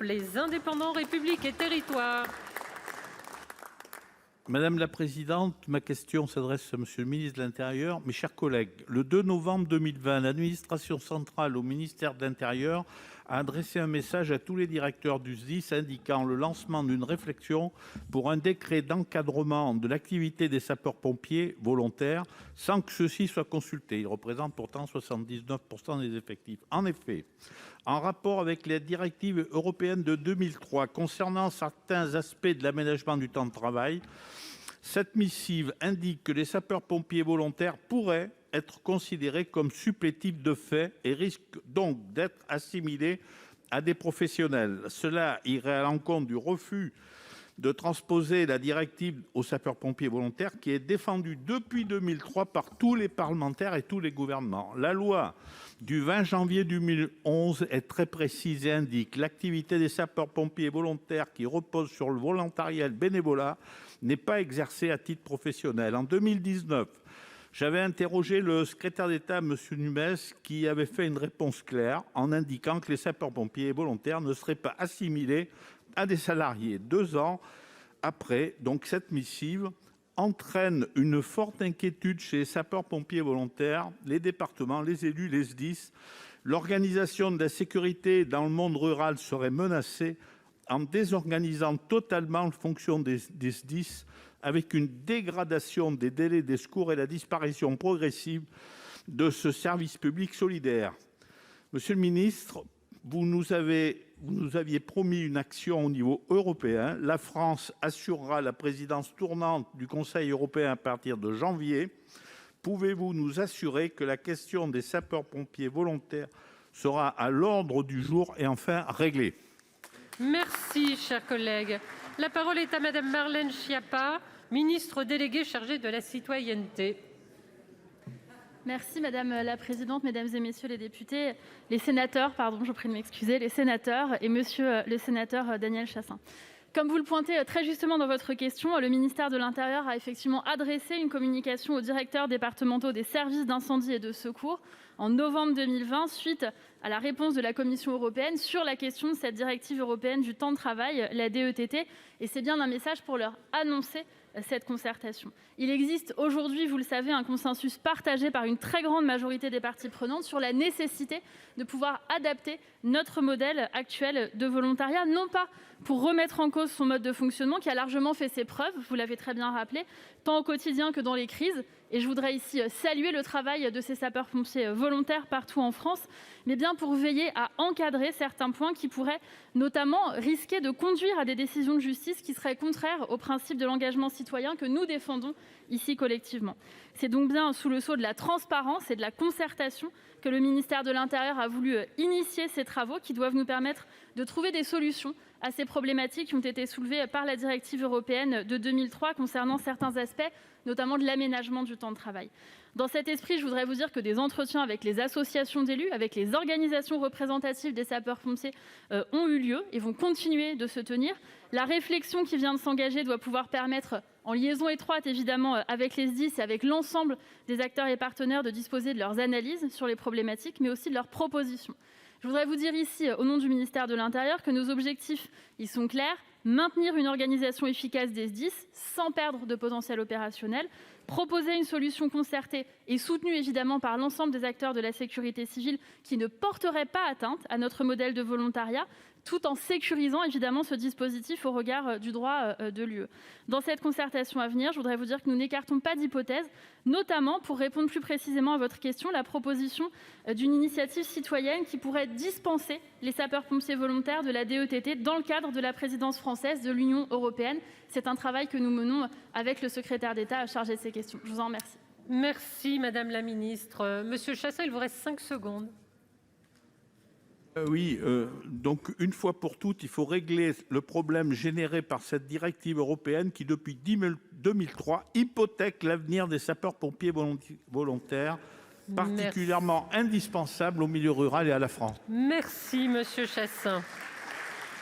Les indépendants, République et Territoires. Madame la présidente, ma question s'adresse à Monsieur le ministre de l'Intérieur. Mes chers collègues, le 2 novembre 2020, l'administration centrale au ministère de l'Intérieur a adressé un message à tous les directeurs du SDIS indiquant le lancement d'une réflexion pour un décret d'encadrement de l'activité des sapeurs-pompiers volontaires sans que ceux-ci soient consultés. Ils représentent pourtant 79% des effectifs. En effet, en rapport avec les directives européennes de 2003 concernant certains aspects de l'aménagement du temps de travail, cette missive indique que les sapeurs-pompiers volontaires pourraient être considérés comme supplétifs de fait et risquent donc d'être assimilés à des professionnels. Cela irait à l'encontre du refus de transposer la directive aux sapeurs-pompiers volontaires qui est défendue depuis 2003 par tous les parlementaires et tous les gouvernements. La loi du 20 janvier 2011 est très précise et indique: l'activité des sapeurs-pompiers volontaires qui repose sur le volontariat et le bénévolat n'est pas exercée à titre professionnel. En 2019, j'avais interrogé le secrétaire d'État, M. Numes, qui avait fait une réponse claire en indiquant que les sapeurs-pompiers volontaires ne seraient pas assimilés à des salariés. 2 ans après, donc, cette missive entraîne une forte inquiétude chez les sapeurs-pompiers volontaires, les départements, les élus, les SDIS. L'organisation de la sécurité dans le monde rural serait menacée en désorganisant totalement la fonction des SDIS, avec une dégradation des délais des secours et la disparition progressive de ce service public solidaire. Monsieur le ministre, vous nous aviez promis une action au niveau européen. La France assurera la présidence tournante du Conseil européen à partir de janvier. Pouvez-vous nous assurer que la question des sapeurs-pompiers volontaires sera à l'ordre du jour et enfin réglée? Merci, cher collègue. La parole est à Madame Marlène Schiappa, ministre déléguée chargée de la citoyenneté. Merci Madame la Présidente, Mesdames et Messieurs les députés, les sénateurs, pardon, je prie de m'excuser, les sénateurs et Monsieur le sénateur Daniel Chassaing. Comme vous le pointez très justement dans votre question, le ministère de l'Intérieur a effectivement adressé une communication aux directeurs départementaux des services d'incendie et de secours en novembre 2020, suite à la réponse de la Commission européenne sur la question de cette directive européenne du temps de travail, la DETT, et c'est bien un message pour leur annoncer cette concertation. Il existe aujourd'hui, vous le savez, un consensus partagé par une très grande majorité des parties prenantes sur la nécessité de pouvoir adapter notre modèle actuel de volontariat, non pas pour remettre en cause son mode de fonctionnement qui a largement fait ses preuves, vous l'avez très bien rappelé, tant au quotidien que dans les crises. Et je voudrais ici saluer le travail de ces sapeurs-pompiers volontaires partout en France, mais bien pour veiller à encadrer certains points qui pourraient notamment risquer de conduire à des décisions de justice qui seraient contraires au principe de l'engagement citoyen que nous défendons ici collectivement. C'est donc bien sous le sceau de la transparence et de la concertation que le ministère de l'Intérieur a voulu initier ces travaux qui doivent nous permettre de trouver des solutions à ces problématiques qui ont été soulevées par la directive européenne de 2003 concernant certains aspects, notamment de l'aménagement du temps de travail. Dans cet esprit, je voudrais vous dire que des entretiens avec les associations d'élus, avec les organisations représentatives des sapeurs-pompiers ont eu lieu et vont continuer de se tenir. La réflexion qui vient de s'engager doit pouvoir permettre, en liaison étroite évidemment avec les SDIS et avec l'ensemble des acteurs et partenaires, de disposer de leurs analyses sur les problématiques, mais aussi de leurs propositions. Je voudrais vous dire ici, au nom du ministère de l'Intérieur, que nos objectifs ils sont clairs: maintenir une organisation efficace des SDIS sans perdre de potentiel opérationnel, proposer une solution concertée et soutenue évidemment par l'ensemble des acteurs de la sécurité civile qui ne porterait pas atteinte à notre modèle de volontariat, tout en sécurisant évidemment ce dispositif au regard du droit de l'UE. Dans cette concertation à venir, je voudrais vous dire que nous n'écartons pas d'hypothèses, notamment pour répondre plus précisément à votre question, la proposition d'une initiative citoyenne qui pourrait dispenser les sapeurs-pompiers volontaires de la DETT dans le cadre de la présidence française de l'Union européenne. C'est un travail que nous menons avec le secrétaire d'État chargé de ces questions. Je vous en remercie. Merci Madame la Ministre. Monsieur Chassaing, il vous reste 5 secondes. Donc une fois pour toutes, il faut régler le problème généré par cette directive européenne qui, depuis 2003, hypothèque l'avenir des sapeurs-pompiers volontaires, particulièrement indispensable au milieu rural et à la France. Merci Monsieur Chassaing.